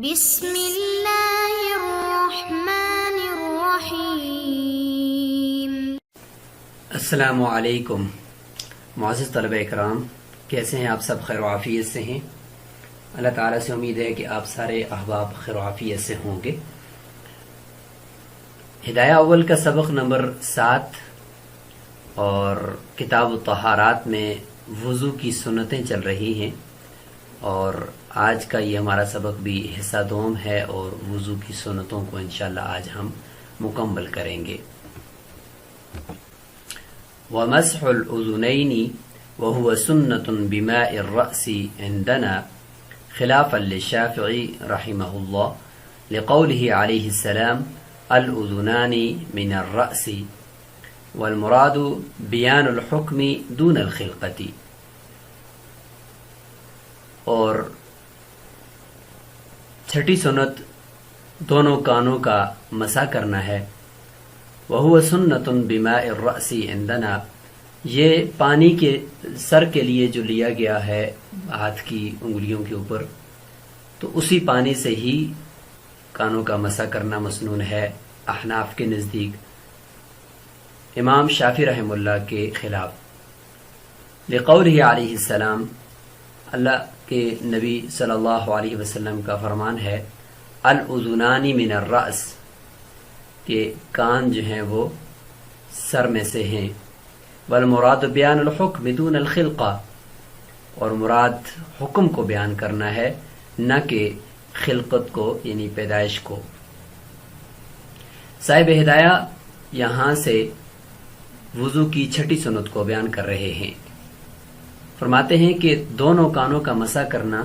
بسم اللہ الرحمن الرحیم۔ السلام علیکم معزز طلبہ اکرام، کیسے ہیں آپ سب؟ خیر و عافیت سے ہیں؟ اللہ تعالیٰ سے امید ہے کہ آپ سارے احباب خیر و عافیت سے ہوں گے۔ ہدایہ اول کا سبق نمبر 7 اور کتاب الطہارات میں وضو کی سنتیں چل رہی ہیں، اور آج کا یہ ہمارا سبق بھی حصہ دوم ہے اور وضو کی سنتوں کو انشاءاللہ آج ہم مکمل کریں گے۔ ومسح الأذنين وهو سنة بماء الرأس عندنا خلافا للشافعي رحمه الله لقوله عليه السلام الأذنان من الرأس، والمراد بيان الحكم دون الخلقة۔ اور چھٹی سنت دونوں کانوں کا مسح کرنا ہے۔ وَهُوَ سُنَّةٌ بِمَاءِ الرَّأْسِ عِندَنَا، یہ پانی کے سر کے لیے جو لیا گیا ہے ہاتھ کی انگلیوں کے اوپر، تو اسی پانی سے ہی کانوں کا مسح کرنا مسنون ہے احناف کے نزدیک، امام شافعی رحمہ اللہ کے خلاف۔ لقولہ علیہ السلام، اللہ کے نبی صلی اللہ علیہ وسلم کا فرمان ہے، الاذنان من الرأس، کہ کان جو ہیں وہ سر میں سے ہیں، والمراد بیان الحکم دون الخلقہ، اور مراد حکم کو بیان کرنا ہے نہ کہ خلقت کو یعنی پیدائش کو۔ صاحب ہدایہ یہاں سے وضو کی چھٹی سنت کو بیان کر رہے ہیں۔ فرماتے ہیں کہ دونوں کانوں کا مسح کرنا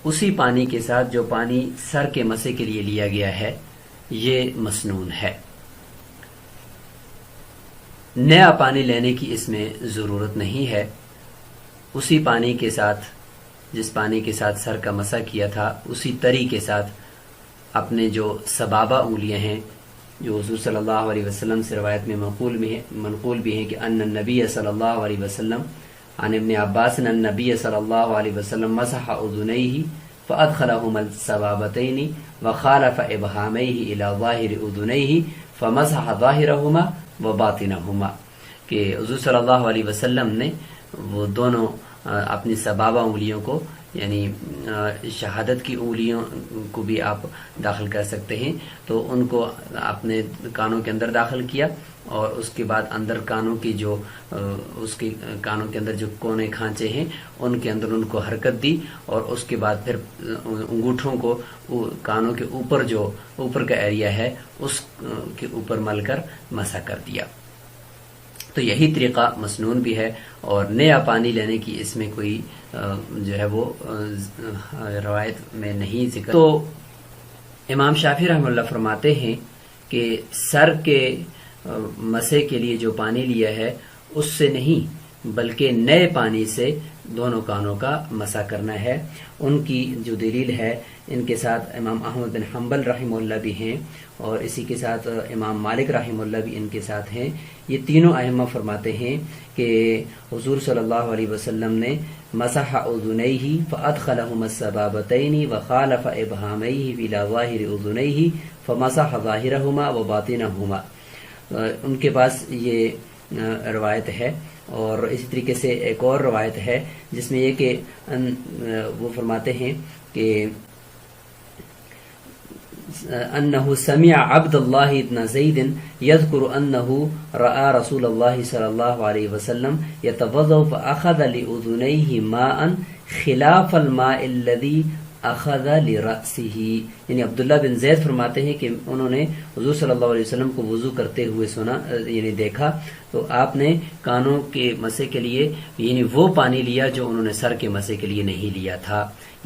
اسی پانی کے ساتھ جو پانی سر کے مسح کے لیے لیا گیا ہے یہ مسنون ہے۔ نیا پانی لینے کی اس میں ضرورت نہیں ہے، اسی پانی کے ساتھ جس پانی کے ساتھ سر کا مسح کیا تھا اسی طری کے ساتھ اپنے جو سبابہ انگلیاں ہیں، جو حضور صلی اللہ علیہ وسلم سے روایت میں منقول بھی ہیں کہ ان النبی صلی اللہ علیہ وسلم عن ابن عباس ان النبی صلی اللہ علیہ وسلم مسح اذنیہ فادخلهما السبابتین وخالف ابہامیہ الی ظاہر اذنیہ فمسح ظاہرہما وباطنہما، کہ حضور صلی اللہ علیہ وسلم نے وہ دونوں اپنی سبابہ انگلیوں کو، یعنی شہادت کی انگلیوں کو بھی آپ داخل کر سکتے ہیں، تو ان کو اپنے کانوں کے اندر داخل کیا، اور اس کے بعد اندر کانوں کی جو اس کے کانوں کے اندر جو کونے کھانچے ہیں ان کے اندر ان کو حرکت دی، اور اس کے بعد پھر انگوٹھوں کو کانوں کے اوپر جو اوپر کا ایریا ہے اس کے اوپر مل کر مسح کر دیا۔ تو یہی طریقہ مسنون بھی ہے، اور نیا پانی لینے کی اس میں کوئی جو ہے وہ روایت میں نہیں ذکر۔ تو امام شافعی رحمہ اللہ فرماتے ہیں کہ سر کے مسح کے لیے جو پانی لیا ہے اس سے نہیں بلکہ نئے پانی سے دونوں کانوں کا مسح کرنا ہے۔ ان کی جو دلیل ہے ان کے ساتھ امام احمد بن حنبل رحمہ اللہ بھی ہیں، اور اسی کے ساتھ امام مالک رحمہ اللہ بھی ان کے ساتھ ہیں۔ یہ تینوں ائمہ فرماتے ہیں کہ حضور صلی اللہ علیہ وسلم نے مسح اذنیہ فادخلهما السبابتین وخالف ابہامیہ الی ظاہر اذنیہ فمسح ظاہرہما وباطنہما۔ ان کے پاس یہ روایت ہے، اور اسی طریقے سے ایک اور روایت ہے جس میں یہ کہ وہ فرماتے ہیں کہ انه سمع عبد الله بن زید يذكر انه راى رسول الله صلی اللہ علیہ وسلم يتوضا فاخذ لاذنيه ماء خلاف الماء الذي اخذ لرأسه، یعنی عبداللہ بن زید فرماتے ہیں کہ انہوں نے حضور صلی اللہ علیہ وسلم کو وضو کرتے ہوئے سنا، یعنی دیکھا، تو آپ نے کانوں کے مسح کے لیے یعنی وہ پانی لیا جو انہوں نے سر کے مسح کے لیے نہیں لیا تھا۔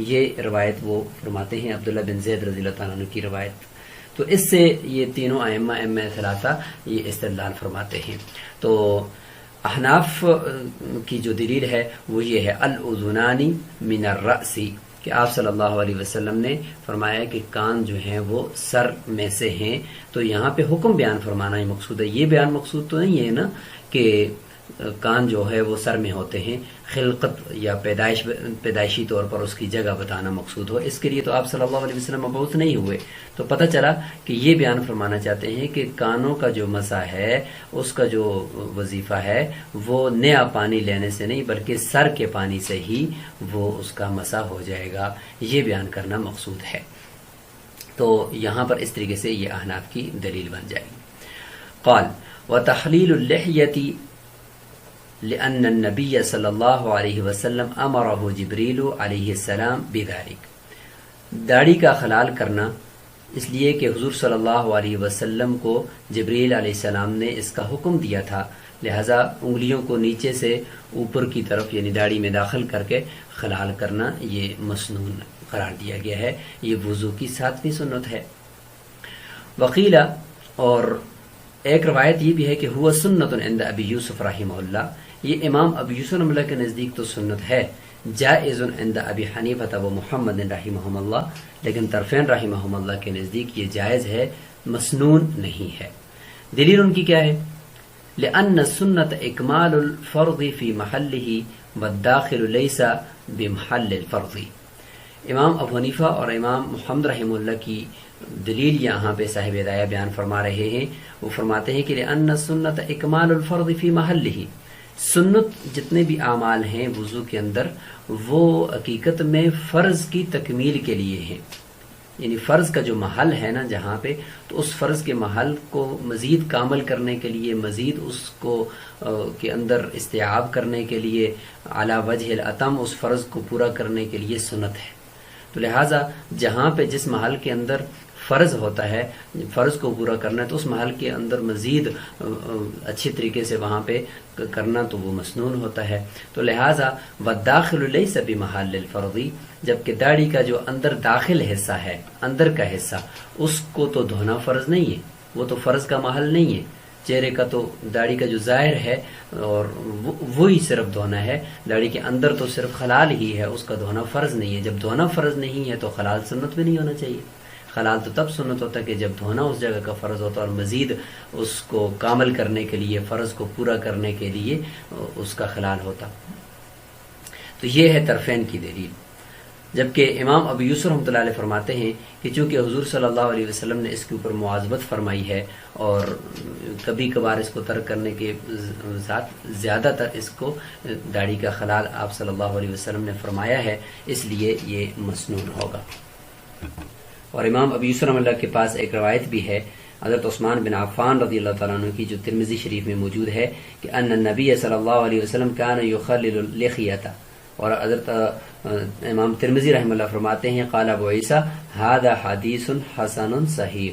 یہ روایت وہ فرماتے ہیں عبداللہ بن زید رضی اللہ تعالیٰ عنہ کی روایت۔ تو اس سے یہ تینوں ائمہ ثلاثہ یہ استدلال فرماتے ہیں۔ تو احناف کی جو دلیل ہے وہ یہ ہے الاذنان من الرأس، کہ آپ صلی اللہ علیہ وسلم نے فرمایا کہ کان جو ہیں وہ سر میں سے ہیں، تو یہاں پہ حکم بیان فرمانا ہی مقصود ہے۔ یہ بیان مقصود تو نہیں ہے نا کہ کان جو ہے وہ سر میں ہوتے ہیں، خلقت یا پیدائشی طور پر اس کی جگہ بتانا مقصود ہو، اس کے لیے تو آپ صلی اللہ علیہ وسلم مبعوث نہیں ہوئے۔ تو پتہ چلا کہ یہ بیان فرمانا چاہتے ہیں کہ کانوں کا جو مسح ہے، اس کا جو وظیفہ ہے وہ نیا پانی لینے سے نہیں بلکہ سر کے پانی سے ہی وہ اس کا مسح ہو جائے گا، یہ بیان کرنا مقصود ہے۔ تو یہاں پر اس طریقے سے یہ احناف کی دلیل بن جائے گی۔ قال وتحلیل اللحیۃ لأن النبی صلی اللہ علیہ وسلم امرہ جبریل علیہ السلام بذلک، داڑھی کا خلال کرنا اس لیے کہ حضور صلی اللہ علیہ وسلم کو جبریل علیہ السلام نے اس کا حکم دیا تھا، لہذا انگلیوں کو نیچے سے اوپر کی طرف یعنی داڑھی میں داخل کر کے خلال کرنا یہ مسنون قرار دیا گیا ہے، یہ وضو کی 7ویں سنت ہے۔ وقیلا، اور ایک روایت یہ بھی ہے کہ ہوا سنت عند ابی یوسف رحمہ اللہ، یہ امام ابی یوسف رحمہ اللہ کے نزدیک تو سنت ہے، جائز عند ابی حنیفہ و محمد رحمہم اللہ، لیکن طرفین رحمہم اللہ کے نزدیک یہ جائز ہے، مسنون نہیں ہے۔ دلیل ان کی کیا ہے؟ لأن السنت اکمال الفرض فی محلہ والداخل لیس بمحل الفرض۔ امام ابو حنیفہ اور امام محمد رحمہ اللہ کی دلیل یہاں پہ صاحب ہدایہ بیان فرما رہے ہیں، وہ فرماتے ہیں کہ لأن السنت اکمال الفرض فی محلہ، سنت جتنے بھی اعمال ہیں وضو کے اندر وہ حقیقت میں فرض کی تکمیل کے لیے ہیں، یعنی فرض کا جو محل ہے نا جہاں پہ، تو اس فرض کے محل کو مزید کامل کرنے کے لیے، مزید اس کو کے اندر استیعاب کرنے کے لیے، علی وجہ الاتم اس فرض کو پورا کرنے کے لیے سنت ہے۔ تو لہٰذا جہاں پہ جس محل کے اندر فرض ہوتا ہے، فرض کو پورا کرنا ہے، تو اس محل کے اندر مزید اچھی طریقے سے وہاں پہ کرنا تو وہ مسنون ہوتا ہے۔ تو لہٰذا والداخل لیس بمحل الفرض، جبکہ داڑھی کا جو اندر داخل حصہ ہے، اندر کا حصہ، اس کو تو دھونا فرض نہیں ہے، وہ تو فرض کا محل نہیں ہے۔ چہرے کا تو داڑھی کا جو ظاہر ہے اور وہی صرف دھونا ہے، داڑھی کے اندر تو صرف خلال ہی ہے، اس کا دھونا فرض نہیں ہے۔ جب دھونا فرض نہیں ہے تو خلال سنت بھی نہیں ہونا چاہیے۔ خلال تو تب سنت ہوتا ہے کہ جب دھونا اس جگہ کا فرض ہوتا اور مزید اس کو کامل کرنے کے لیے، فرض کو پورا کرنے کے لیے اس کا خلال ہوتا۔ تو یہ ہے طرفین کی دلیل۔ جبکہ امام ابو یوسف رحمۃ اللہ علیہ فرماتے ہیں کہ چونکہ حضور صلی اللہ علیہ وسلم نے اس کے اوپر معاذبت فرمائی ہے اور کبھی کبھار اس کو ترک کرنے کے ساتھ زیادہ تر اس کو داڑھی کا خلال آپ صلی اللہ علیہ وسلم نے فرمایا ہے، اس لیے یہ مسنون ہوگا۔ اور امام ابو یوسف رحمۃ اللہ کے پاس ایک روایت بھی ہے حضرت عثمان بن عفان رضی اللہ تعالیٰ عنہ کی، جو ترمذی شریف میں موجود ہے کہ ان النبی صلی اللہ علیہ وسلم کان یخلل اللحیۃ، اور حضرت امام ترمذی رحمہ اللہ فرماتے ہیں قال ابو عیسیٰ ھذا حدیث حسن صحیح،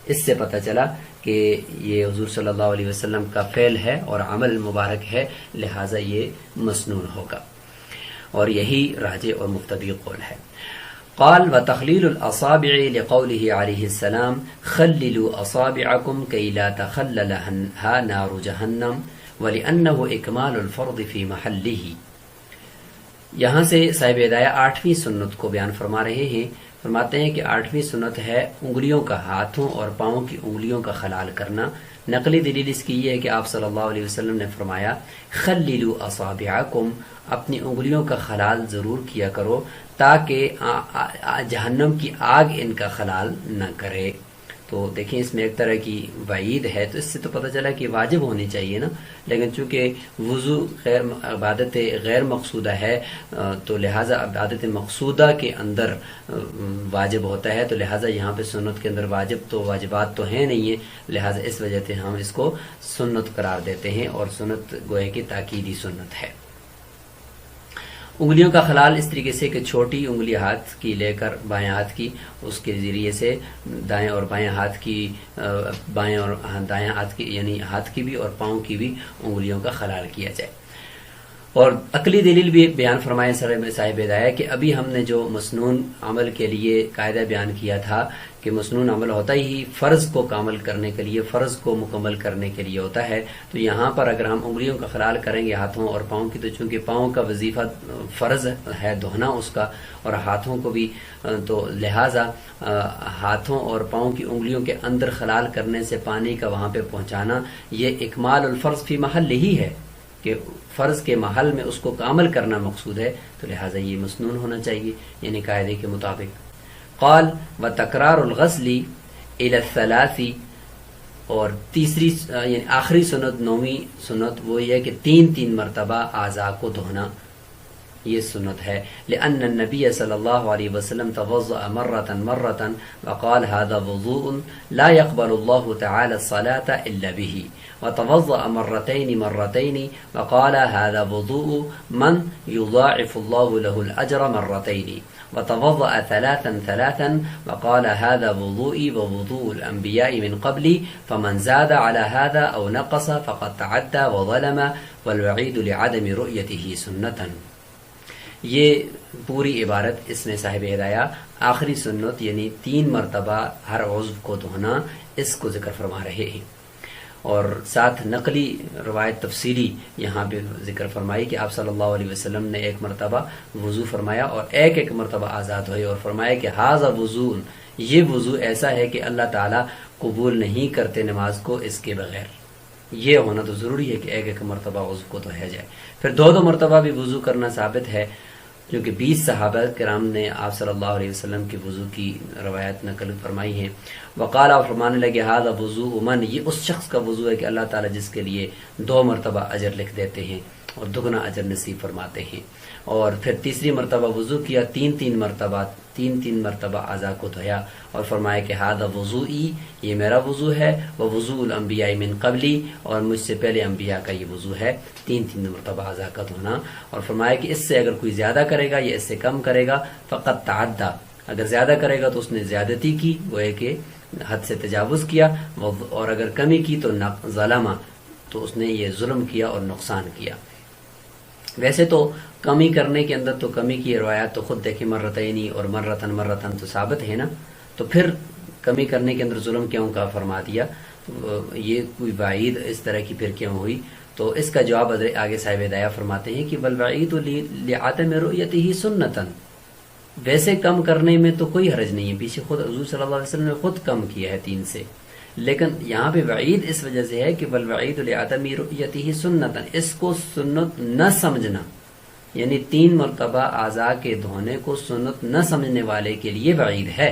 اس سے پتہ چلا کہ یہ حضور صلی اللہ علیہ وسلم کا فعل ہے اور عمل مبارک ہے، لہٰذا یہ مسنون ہوگا، اور یہی راجح اور مقتدی قول ہے۔ قال وتخلیل الاصابع لقوله علیہ السلام خللوا اصابعکم کی لا تخللها نار جہنم ولانه اکمال الفرض فی محلہ۔ یہاں سے صاحب ہدایہ 8ویں سنت کو بیان فرما رہے ہیں، فرماتے ہیں کہ 8ویں سنت ہے انگلیوں کا، ہاتھوں اور پاؤں کی انگلیوں کا خلال کرنا۔ نقلی دلیل اس کی یہ ہے کہ آپ صلی اللہ علیہ وسلم نے فرمایا خللوا اصابعکم، اپنی انگلیوں کا خلال ضرور کیا کرو تاکہ جہنم کی آگ ان کا خلال نہ کرے۔ تو دیکھیں اس میں ایک طرح کی وعید ہے، تو اس سے تو پتہ چلا کہ واجب ہونی چاہیے نا، لیکن چونکہ وضو عبادت غیر مقصودہ ہے تو لہٰذا عبادت مقصودہ کے اندر واجب ہوتا ہے، تو لہٰذا یہاں پہ سنت کے اندر واجب تو واجبات تو ہیں نہیں ہیں، لہٰذا اس وجہ سے ہم اس کو سنت قرار دیتے ہیں، اور سنت گویا کہ تاکیدی سنت ہے۔ انگلیوں کا خلال اس طریقے سے کہ چھوٹی انگلی ہاتھ کی لے کر بائیں ہاتھ کی، اس کے ذریعے سے دائیں اور بائیں ہاتھ کی، بائیں اور دائیں ہاتھ کی یعنی ہاتھ کی بھی اور پاؤں کی بھی انگلیوں کا خلال کیا جائے۔ اور عقلی دلیل بھی بیان فرمائے صاحب ہدایہ کہ ابھی ہم نے جو مسنون عمل کے لیے قاعدہ بیان کیا تھا کہ مسنون عمل ہوتا ہی فرض کو کامل کرنے کے لیے، فرض کو مکمل کرنے کے لیے ہوتا ہے، تو یہاں پر اگر ہم انگلیوں کا خلال کریں گے ہاتھوں اور پاؤں کی، تو چونکہ پاؤں کا وظیفہ فرض ہے دھونا اس کا، اور ہاتھوں کو بھی، تو لہٰذا ہاتھوں اور پاؤں کی انگلیوں کے اندر خلال کرنے سے پانی کا وہاں پہ پہنچانا یہ اکمال الفرض فی محل ہی ہے، کہ فرض کے محل میں اس کو کامل کرنا مقصود ہے تو لہٰذا یہ مسنون ہونا چاہیے، یعنی قاعدے کے مطابق۔ قال وتکرار الغسل الی الثلاث، اور تیسری یعنی آخری سنت، نویں سنت وہ یہ کہ 3 مرتبہ اعضاء کو دھونا، یہ سنت ہے۔ لأن النبی صلی اللہ علیہ وسلم توضأ مرة وقال هذا وضوء لا يقبل الله تعالى الصلاة إلا به، وتوضأ مرتين وقال هذا وضوء من يضاعف الله له الأجر مرتين، وتوضأ ثلاثا وقال هذا وضوئي ووضوء الأنبياء من قبلي، فمن زاد على هذا أو نقص فقد تعدى وظلم، والوعيد لعدم رؤيته سنة۔ یہ پوری عبارت اس میں صاحب ہدایہ آخری سنت یعنی 3 مرتبہ ہر عضو کو دھونا، اس کو ذکر فرما رہے ہیں، اور ساتھ نقلی روایت تفصیلی یہاں پہ ذکر فرمائی کہ آپ صلی اللہ علیہ وسلم نے 1 مرتبہ وضو فرمایا اور ایک مرتبہ آزاد ہوئے، اور فرمایا کہ ھذا وضو، یہ وضو ایسا ہے کہ اللہ تعالیٰ قبول نہیں کرتے نماز کو اس کے بغیر۔ یہ ہونا تو ضروری ہے کہ ایک مرتبہ وضو کو دھویا جائے۔ پھر 2 مرتبہ بھی وضو کرنا ثابت ہے، کیونکہ 20 صحابہ کرام نے آپ صلی اللہ علیہ وسلم کے وضو کی روایت نقل فرمائی ہے۔ وقال، اور فرمانے لگے ھذا وضوء من، یہ اس شخص کا وضو ہے کہ اللہ تعالیٰ جس کے لیے 2 مرتبہ اجر لکھ دیتے ہیں اور دگنا اجر نصیب فرماتے ہیں۔ اور پھر تیسری مرتبہ وضو کیا، 3 مرتبہ اعضاء کو دھویا، اور فرمایا کہ ھذا وضوئی، یہ میرا وضو ہے، ووضوء الانبیاء من قبلی، اور مجھ سے پہلے انبیاء کا یہ وضو ہے، 3 مرتبہ اعضاء کا دھونا۔ اور فرمایا کہ اس سے اگر کوئی زیادہ کرے گا یا اس سے کم کرے گا فقط تعدی، اگر زیادہ کرے گا تو اس نے زیادتی کی، وہ ہے کہ حد سے تجاوز کیا، اور اگر کمی کی تو ظلم، تو اس نے یہ ظلم کیا اور نقصان کیا۔ ویسے تو کمی کرنے کے اندر تو کمی کی روایات تو خود دیکھیں، مرتینی اور مرتن تو ثابت ہے نا، تو پھر کمی کرنے کے اندر ظلم کیوں کا فرما دیا، یہ کوئی وعید اس طرح کی پھر کیوں ہوئی؟ تو اس کا جواب آگے صاحب ہدایہ فرماتے ہیں کہ والوعید لعدم رؤیتہ سنتاً، ویسے کم کرنے میں تو کوئی حرج نہیں ہے، پیچھے خود حضور صلی اللہ علیہ وسلم نے خود کم کیا ہے 3 سے، لیکن یہاں پہ وعید اس وجہ سے ہے کہ والوعید لعدم رؤیتہ سنتاً، اس کو سنت نہ سمجھنا، یعنی 3 مرتبہ اعضاء کے دھونے کو سنت نہ سمجھنے والے کے لیے وعید ہے،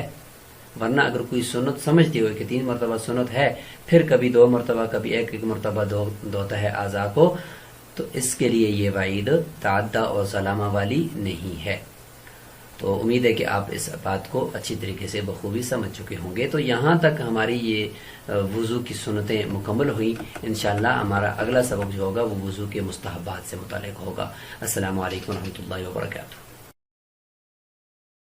ورنہ اگر کوئی سنت سمجھتے ہوئے کہ 3 مرتبہ سنت ہے، پھر کبھی 2 مرتبہ کبھی ایک مرتبہ دھوتا ہے اعضاء کو، تو اس کے لیے یہ وعید تعدی اور ظلامہ والی نہیں ہے۔ تو امید ہے کہ آپ اس بات کو اچھی طریقے سے بخوبی سمجھ چکے ہوں گے۔ تو یہاں تک ہماری یہ وضو کی سنتیں مکمل ہوئیں۔ انشاءاللہ ہمارا اگلا سبق جو ہوگا وہ وضو کے مستحبات سے متعلق ہوگا۔ السلام علیکم ورحمۃ اللہ وبرکاتہ۔